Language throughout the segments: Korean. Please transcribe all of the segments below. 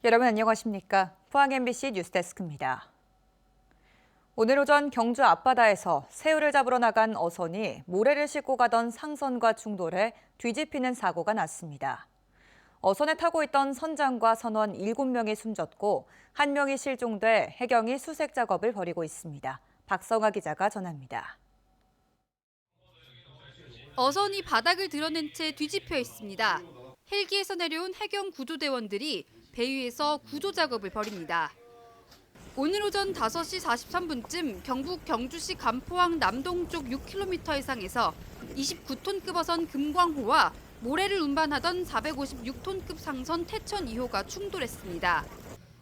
여러분 안녕하십니까? 포항 MBC 뉴스데스크입니다. 오늘 오전 경주 앞바다에서 새우를 잡으러 나간 어선이 모래를 싣고 가던 상선과 충돌해 뒤집히는 사고가 났습니다. 어선에 타고 있던 선장과 선원 7명이 숨졌고 1명이 실종돼 해경이 수색 작업을 벌이고 있습니다. 박성아 기자가 전합니다. 어선이 바닥을 드러낸 채 뒤집혀 있습니다. 헬기에서 내려온 해경 구조대원들이 배 위에서 구조 작업을 벌입니다. 오늘 오전 5시 43분쯤 경북 경주시 간포항 남동쪽 6km 해상에서 29톤급 어선 금광호와 모래를 운반하던 456톤급 상선 태천 2호가 충돌했습니다.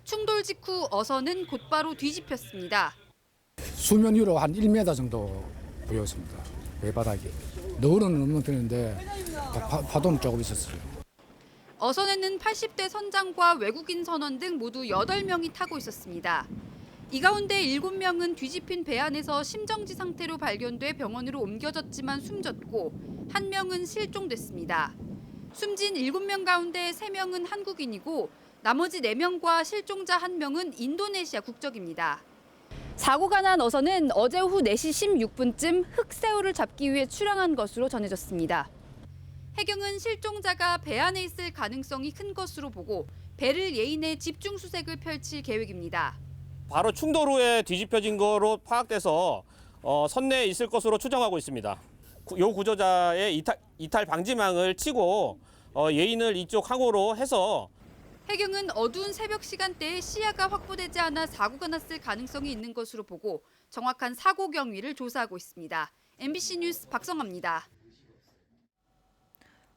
충돌 직후 어선은 곧바로 뒤집혔습니다. 수면 위로 한 1m 정도 보였습니다. 배바닥이. 너울은 없는 편인데 파도는 조금 있었어요. 어선에는 80대 선장과 외국인 선원 등 모두 8명이 타고 있었습니다. 이 가운데 7명은 뒤집힌 배 안에서 심정지 상태로 발견돼 병원으로 옮겨졌지만 숨졌고 1명은 실종됐습니다. 숨진 7명 가운데 3명은 한국인이고 나머지 4명과 실종자 1명은 인도네시아 국적입니다. 사고가 난 어선은 어제 오후 4시 16분쯤 흑새우를 잡기 위해 출항한 것으로 전해졌습니다. 해경은 실종자가 배 안에 있을 가능성이 큰 것으로 보고 배를 예인해 집중 수색을 펼칠 계획입니다. 바로 충돌 후에 뒤집혀진 거로 파악돼서 선내에 있을 것으로 추정하고 있습니다. 이 구조자의 이탈 방지망을 치고 예인을 이쪽 항으로 해서 해경은 어두운 새벽 시간대에 시야가 확보되지 않아 사고가 났을 가능성이 있는 것으로 보고 정확한 사고 경위를 조사하고 있습니다. MBC 뉴스 박성아입니다.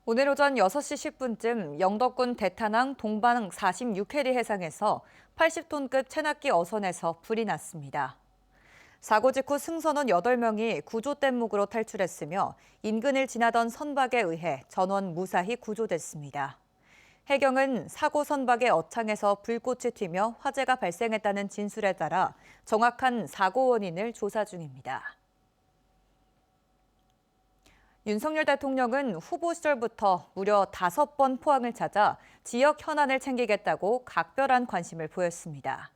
오늘 오전 6시 10분쯤 영덕군 대탄항 동방 46해리 해상에서 80톤급 체납기 어선에서 불이 났습니다. 사고 직후 승선원 8명이 구조 뗏목으로 탈출했으며 인근을 지나던 선박에 의해 전원 무사히 구조됐습니다. 해경은 사고 선박의 어창에서 불꽃이 튀며 화재가 발생했다는 진술에 따라 정확한 사고 원인을 조사 중입니다. 윤석열 대통령은 후보 시절부터 무려 5번 포항을 찾아 지역 현안을 챙기겠다고 각별한 관심을 보였습니다.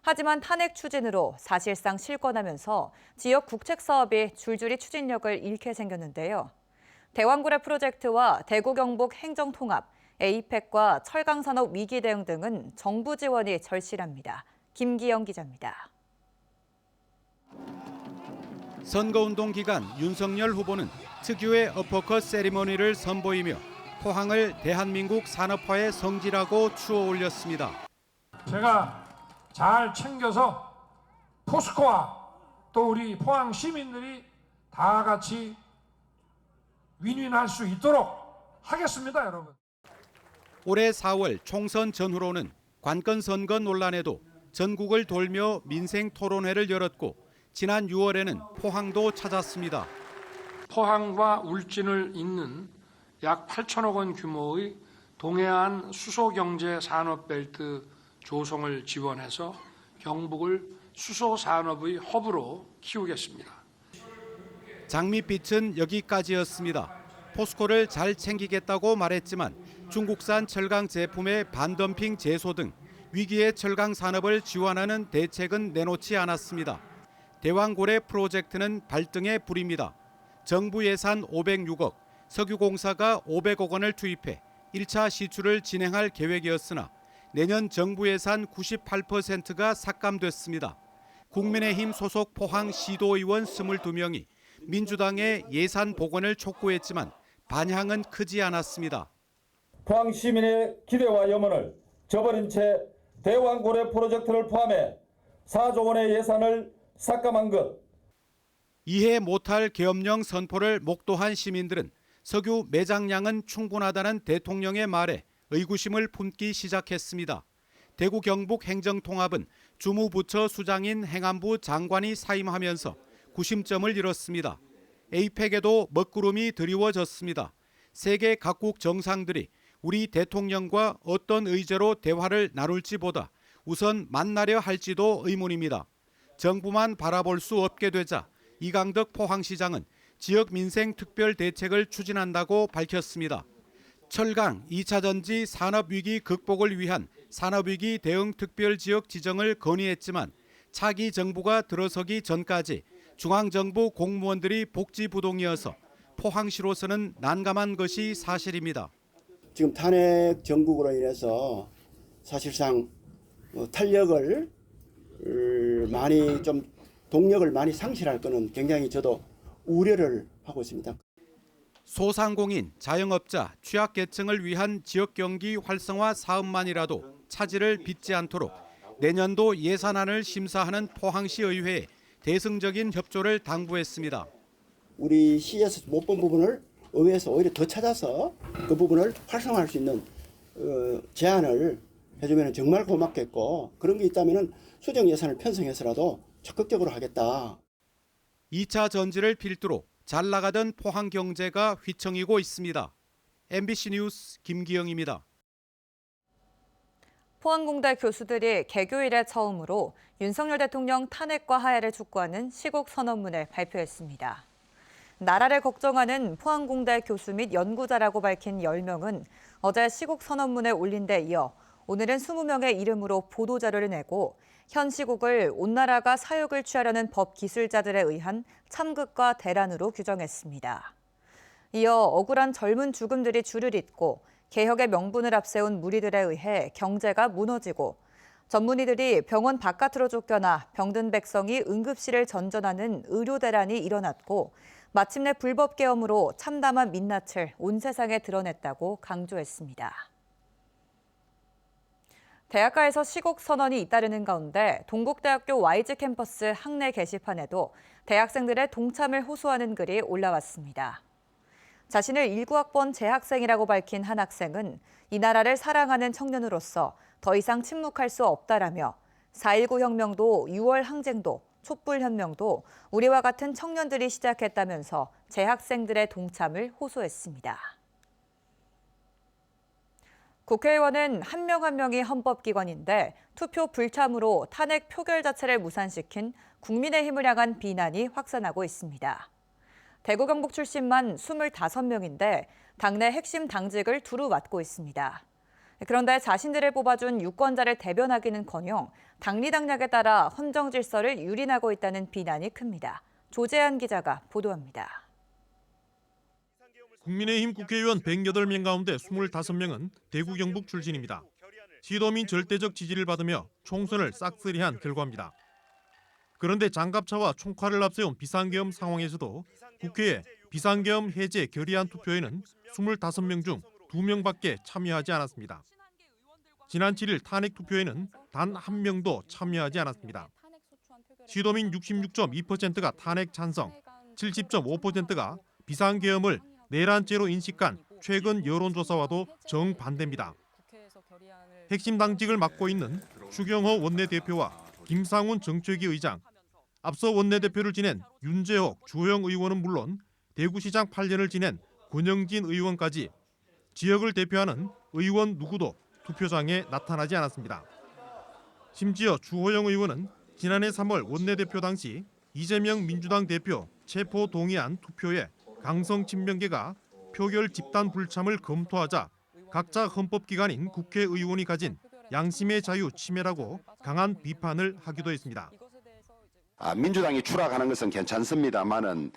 하지만 탄핵 추진으로 사실상 실권하면서 지역 국책 사업이 줄줄이 추진력을 잃게 생겼는데요. 대왕고래 프로젝트와 대구 경북 행정통합, 에이펙과 철강산업 위기 대응 등은 정부 지원이 절실합니다. 김기영 기자입니다. 선거운동 기간 윤석열 후보는 특유의 어퍼컷 세리머니를 선보이며 포항을 대한민국 산업화의 성지라고 추어 올렸습니다. 제가 잘 챙겨서 포스코와 또 우리 포항 시민들이 다 같이 윈윈할 수 있도록 하겠습니다, 여러분. 올해 4월 총선 전후로는 관건 선거 논란에도 전국을 돌며 민생 토론회를 열었고 지난 6월에는 포항도 찾았습니다. 포항과 울진을 잇는 약 8천억 원 규모의 동해안 수소경제 산업벨트 조성을 지원해서 경북을 수소산업의 허브로 키우겠습니다. 장밋빛은 여기까지였습니다. 포스코를 잘 챙기겠다고 말했지만 중국산 철강 제품의 반덤핑 제소 등 위기의 철강 산업을 지원하는 대책은 내놓지 않았습니다. 대왕고래 프로젝트는 발등에 불입니다. 정부 예산 506억, 석유공사가 500억 원을 투입해 1차 시추를 진행할 계획이었으나 내년 정부 예산 98%가 삭감됐습니다. 국민의힘 소속 포항 시도의원 22명이 민주당의 예산 복원을 촉구했지만 반향은 크지 않았습니다. 포항 시민의 기대와 염원을 저버린 채 대왕고래 프로젝트를 포함해 4조 원의 예산을 삭감한 것. 이해 못할 계엄령 선포를 목도한 시민들은 석유 매장량은 충분하다는 대통령의 말에 의구심을 품기 시작했습니다. 대구 경북 행정통합은 주무부처 수장인 행안부 장관이 사임하면서 구심점을 잃었습니다. 에이펙에도 먹구름이 드리워졌습니다. 세계 각국 정상들이 우리 대통령과 어떤 의제로 대화를 나눌지 보다 우선 만나려 할지도 의문입니다. 정부만 바라볼 수 없게 되자 이강덕 포항시장은 지역 민생 특별 대책을 추진한다고 밝혔습니다. 철강, 2차 전지 산업 위기 극복을 위한 산업위기 대응 특별지역 지정을 건의했지만 차기 정부가 들어서기 전까지 중앙정부 공무원들이 복지부동이어서 포항시로서는 난감한 것이 사실입니다. 지금 탄핵 정국으로 인해서 사실상 탄력을 많이 좀 동력을 많이 상실할 거는 굉장히 저도 우려를 하고 있습니다. 소상공인, 자영업자, 취약계층을 위한 지역경기 활성화 사업만이라도 차질을 빚지 않도록 내년도 예산안을 심사하는 포항시 의회에 대승적인 협조를 당부했습니다. 우리 시에서 못 본 부분을 의회에서 오히려 더 찾아서 그 부분을 활성화할 수 있는 제안을 해주면 정말 고맙겠고, 그런 게 있다면 수정 예산을 편성해서라도 적극적으로 하겠다. 2차 전지를 필두로 잘 나가던 포항 경제가 휘청이고 있습니다. MBC 뉴스 김기영입니다. 포항공대 교수들이 개교 이래 처음으로 윤석열 대통령 탄핵과 하야를 촉구하는 시국 선언문을 발표했습니다. 나라를 걱정하는 포항공대 교수 및 연구자라고 밝힌 10명은 어제 시국 선언문에 올린 데 이어 오늘은 20명의 이름으로 보도자료를 내고 현 시국을 온 나라가 사육을 취하려는 법 기술자들에 의한 참극과 대란으로 규정했습니다. 이어 억울한 젊은 죽음들이 줄을 잇고 개혁의 명분을 앞세운 무리들에 의해 경제가 무너지고 전문의들이 병원 바깥으로 쫓겨나 병든 백성이 응급실을 전전하는 의료 대란이 일어났고 마침내 불법 계엄으로 참담한 민낯을 온 세상에 드러냈다고 강조했습니다. 대학가에서 시국 선언이 잇따르는 가운데 동국대학교 YG 캠퍼스 학내 게시판에도 대학생들의 동참을 호소하는 글이 올라왔습니다. 자신을 19학번 재학생이라고 밝힌 한 학생은 이 나라를 사랑하는 청년으로서 더 이상 침묵할 수 없다라며 4.19 혁명도 6월 항쟁도 촛불혁명도 우리와 같은 청년들이 시작했다면서 재학생들의 동참을 호소했습니다. 국회의원은 한 명 한 명이 헌법기관인데 투표 불참으로 탄핵 표결 자체를 무산시킨 국민의힘을 향한 비난이 확산하고 있습니다. 대구 경북 출신만 25명인데 당내 핵심 당직을 두루 맡고 있습니다. 그런데 자신들을 뽑아준 유권자를 대변하기는커녕 당리당략에 따라 헌정 질서를 유린하고 있다는 비난이 큽니다. 조재한 기자가 보도합니다. 국민의힘 국회의원 108명 가운데 25명은 대구 경북 출신입니다. 시도민 절대적 지지를 받으며 총선을 싹쓸이한 결과입니다. 그런데 장갑차와 총칼을 앞세운 비상계엄 상황에서도 국회에 비상계엄 해제 결의안 투표에는 25명 중 2명밖에 참여하지 않았습니다. 지난 7일 탄핵 투표에는 단 한 명도 참여하지 않았습니다. 시도민 66.2%가 탄핵 찬성, 70.5%가 비상계엄을 내란죄로 인식한 최근 여론조사와도 정반대입니다. 핵심 당직을 맡고 있는 추경호 원내대표와 김상훈 정책위 의장, 앞서 원내대표를 지낸 윤재옥 주호영 의원은 물론 대구시장 8년을 지낸 권영진 의원까지 지역을 대표하는 의원 누구도 투표장에 나타나지 않았습니다. 심지어 주호영 의원은 지난해 3월 원내대표 당시 이재명 민주당 대표 체포 동의안 투표에 강성 친명계가 표결 집단 불참을 검토하자 각자 헌법기관인 국회의원이 가진 양심의 자유 침해라고 강한 비판을 하기도 했습니다. 민주당이 추락하는 것은 괜찮습니다만은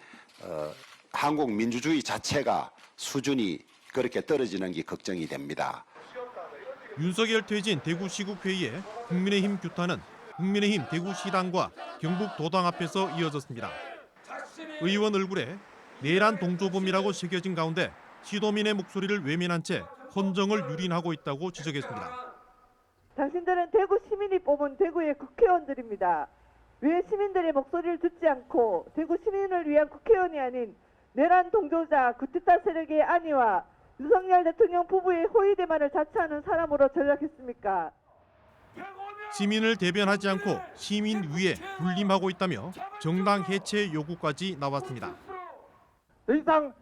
한국 민주주의 자체가 수준이 그렇게 떨어지는 게 걱정이 됩니다. 윤석열 퇴진 대구시국회의에 국민의힘 규탄은 국민의힘 대구시당과 경북도당 앞에서 이어졌습니다. 의원 얼굴에 내란 동조범이라고 새겨진 가운데 시도민의 목소리를 외면한 채 헌정을 유린하고 있다고 지적했습니다. 당신들은 대구 시민이 뽑은 대구의 국회의원들입니다. 왜 시민들의 목소리를 듣지 않고 대구 시민을 위한 국회의원이 아닌 내란 동조자 구테타 세력의 안위와 윤석열 대통령 부부의 호의 대만을 자처하는 사람으로 전락했습니까? 시민을 대변하지 않고 시민 위에 군림하고 있다며 정당 해체 요구까지 나왔습니다. 더 이상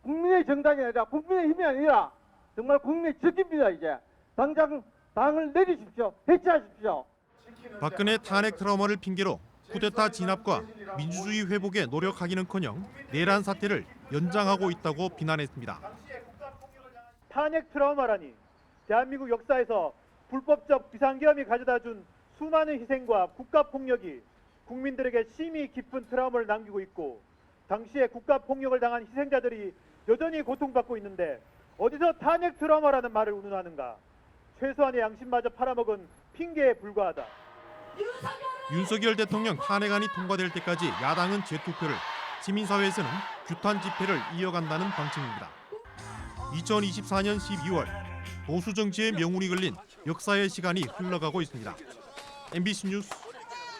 국민의 정당이 아니라 국민의 힘이 아니라 정말 국민의 적입니다. 이제 당장 당을 내리십시오. 해체하십시오. 박근혜 탄핵 트라우마를 핑계로 쿠데타 진압과 민주주의 회복에 노력하기는커녕 내란 사태를 연장하고 있다고 비난했습니다. 탄핵 트라우마라니 대한민국 역사에서 불법적 비상계엄이 가져다준 수많은 희생과 국가폭력이 국민들에게 심히 깊은 트라우마를 남기고 있고 당시에 국가폭력을 당한 희생자들이 여전히 고통받고 있는데 어디서 탄핵 트라우마라는 말을 운운하는가. 최소한의 양심마저 팔아먹은 핑계에 불과하다. 윤석열 대통령 탄핵안이 통과될 때까지 야당은 재투표를, 시민사회에서는 규탄 집회를 이어간다는 방침입니다. 2024년 12월 보수 정치의 명운이 걸린 역사의 시간이 흘러가고 있습니다. MBC 뉴스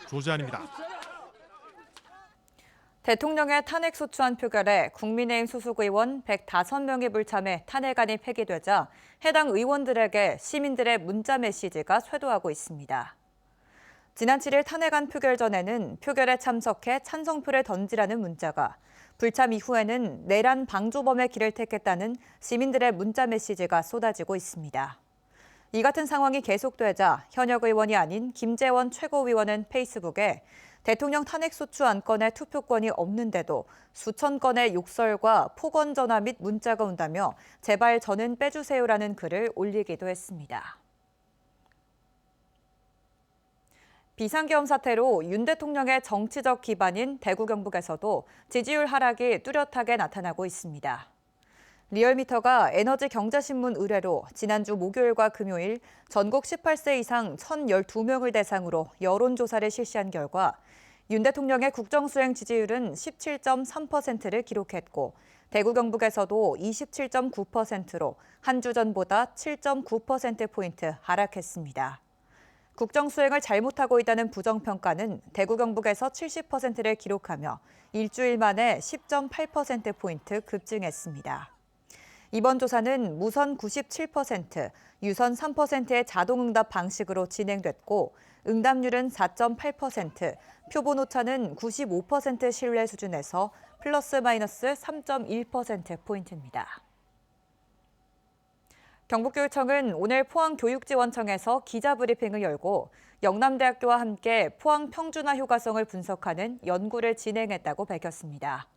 조재환입니다. 대통령의 탄핵 소추안 표결에 국민의힘 소속 의원 105명이 불참해 탄핵안이 폐기되자 해당 의원들에게 시민들의 문자 메시지가 쇄도하고 있습니다. 지난 7일 탄핵안 표결 전에는 표결에 참석해 찬성표를 던지라는 문자가, 불참 이후에는 내란 방조범의 길을 택했다는 시민들의 문자 메시지가 쏟아지고 있습니다. 이 같은 상황이 계속되자 현역 의원이 아닌 김재원 최고위원은 페이스북에 대통령 탄핵소추 안건에 투표권이 없는데도 수천 건의 욕설과 폭언 전화 및 문자가 온다며 제발 저는 빼주세요라는 글을 올리기도 했습니다. 비상계엄 사태로 윤 대통령의 정치적 기반인 대구 경북에서도 지지율 하락이 뚜렷하게 나타나고 있습니다. 리얼미터가 에너지경제신문 의뢰로 지난주 목요일과 금요일 전국 18세 이상 1,012명을 대상으로 여론조사를 실시한 결과 윤 대통령의 국정수행 지지율은 17.3%를 기록했고 대구 경북에서도 27.9%로 한 주 전보다 7.9%포인트 하락했습니다. 국정수행을 잘못하고 있다는 부정평가는 대구 경북에서 70%를 기록하며 일주일 만에 10.8%포인트 급증했습니다. 이번 조사는 무선 97%, 유선 3%의 자동응답 방식으로 진행됐고 응답률은 4.8%, 표본 오차는 95% 신뢰 수준에서 플러스 마이너스 3.1%포인트입니다. 경북교육청은 오늘 포항교육지원청에서 기자브리핑을 열고 영남대학교와 함께 포항 평준화 효과성을 분석하는 연구를 진행했다고 밝혔습니다.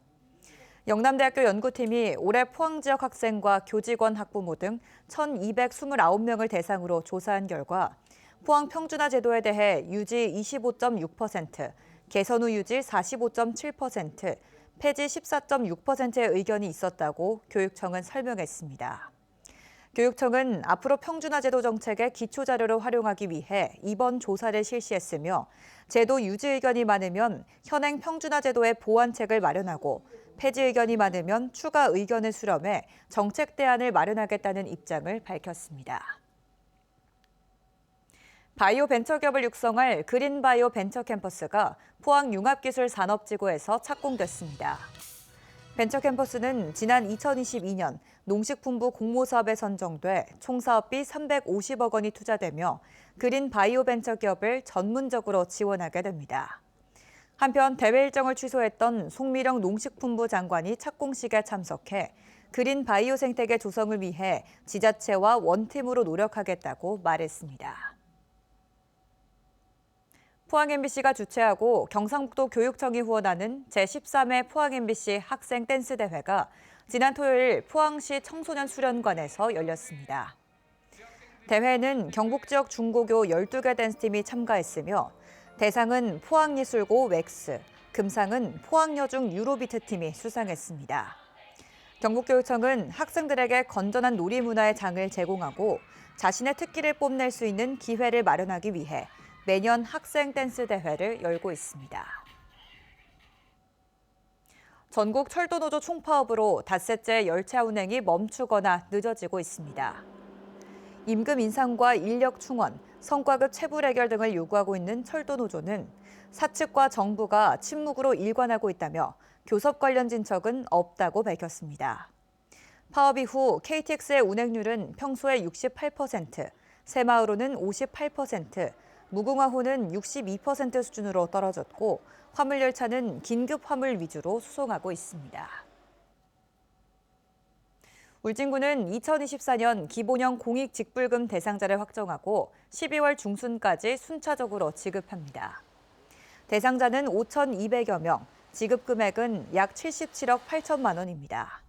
영남대학교 연구팀이 올해 포항 지역 학생과 교직원, 학부모 등 1,229명을 대상으로 조사한 결과 포항 평준화 제도에 대해 유지 25.6%, 개선 후 유지 45.7%, 폐지 14.6%의 의견이 있었다고 교육청은 설명했습니다. 교육청은 앞으로 평준화 제도 정책의 기초자료로 활용하기 위해 이번 조사를 실시했으며 제도 유지 의견이 많으면 현행 평준화 제도의 보완책을 마련하고 폐지 의견이 많으면 추가 의견을 수렴해 정책 대안을 마련하겠다는 입장을 밝혔습니다. 바이오 벤처기업을 육성할 그린바이오 벤처캠퍼스가 포항 융합기술산업지구에서 착공됐습니다. 벤처캠퍼스는 지난 2022년 농식품부 공모사업에 선정돼 총 사업비 350억 원이 투자되며 그린바이오 벤처기업을 전문적으로 지원하게 됩니다. 한편 대회 일정을 취소했던 송미령 농식품부 장관이 착공식에 참석해 그린바이오 생태계 조성을 위해 지자체와 원팀으로 노력하겠다고 말했습니다. 포항 MBC가 주최하고 경상북도 교육청이 후원하는 제13회 포항 MBC 학생 댄스 대회가 지난 토요일 포항시 청소년 수련관에서 열렸습니다. 대회에는 경북 지역 중고교 12개 댄스팀이 참가했으며 대상은 포항예술고 웩스, 금상은 포항여중 유로비트 팀이 수상했습니다. 경북교육청은 학생들에게 건전한 놀이문화의 장을 제공하고 자신의 특기를 뽐낼 수 있는 기회를 마련하기 위해 매년 학생 댄스 대회를 열고 있습니다. 전국 철도노조 총파업으로 닷새째 열차 운행이 멈추거나 늦어지고 있습니다. 임금 인상과 인력 충원, 성과급 체불 해결 등을 요구하고 있는 철도노조는 사측과 정부가 침묵으로 일관하고 있다며 교섭 관련 진척은 없다고 밝혔습니다. 파업 이후 KTX의 운행률은 평소의 68%, 새마을호는 58%, 무궁화호는 62% 수준으로 떨어졌고 화물열차는 긴급 화물 위주로 수송하고 있습니다. 울진군은 2024년 기본형 공익직불금 대상자를 확정하고 12월 중순까지 순차적으로 지급합니다. 대상자는 5,200여 명, 지급 금액은 약 77억 8천만 원입니다.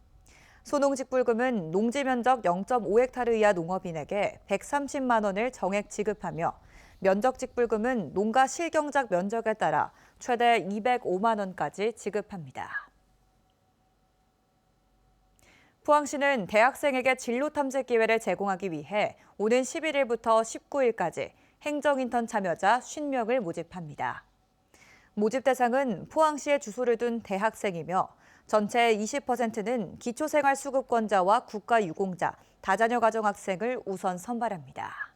소농직불금은 농지 면적 0.5헥타르 이하 농업인에게 130만 원을 정액 지급하며 면적직불금은 농가 실경작 면적에 따라 최대 205만 원까지 지급합니다. 포항시는 대학생에게 진로 탐색 기회를 제공하기 위해 오는 11일부터 19일까지 행정인턴 참여자 50명을 모집합니다. 모집 대상은 포항시에 주소를 둔 대학생이며 전체의 20%는 기초생활수급권자와 국가유공자, 다자녀 가정학생을 우선 선발합니다.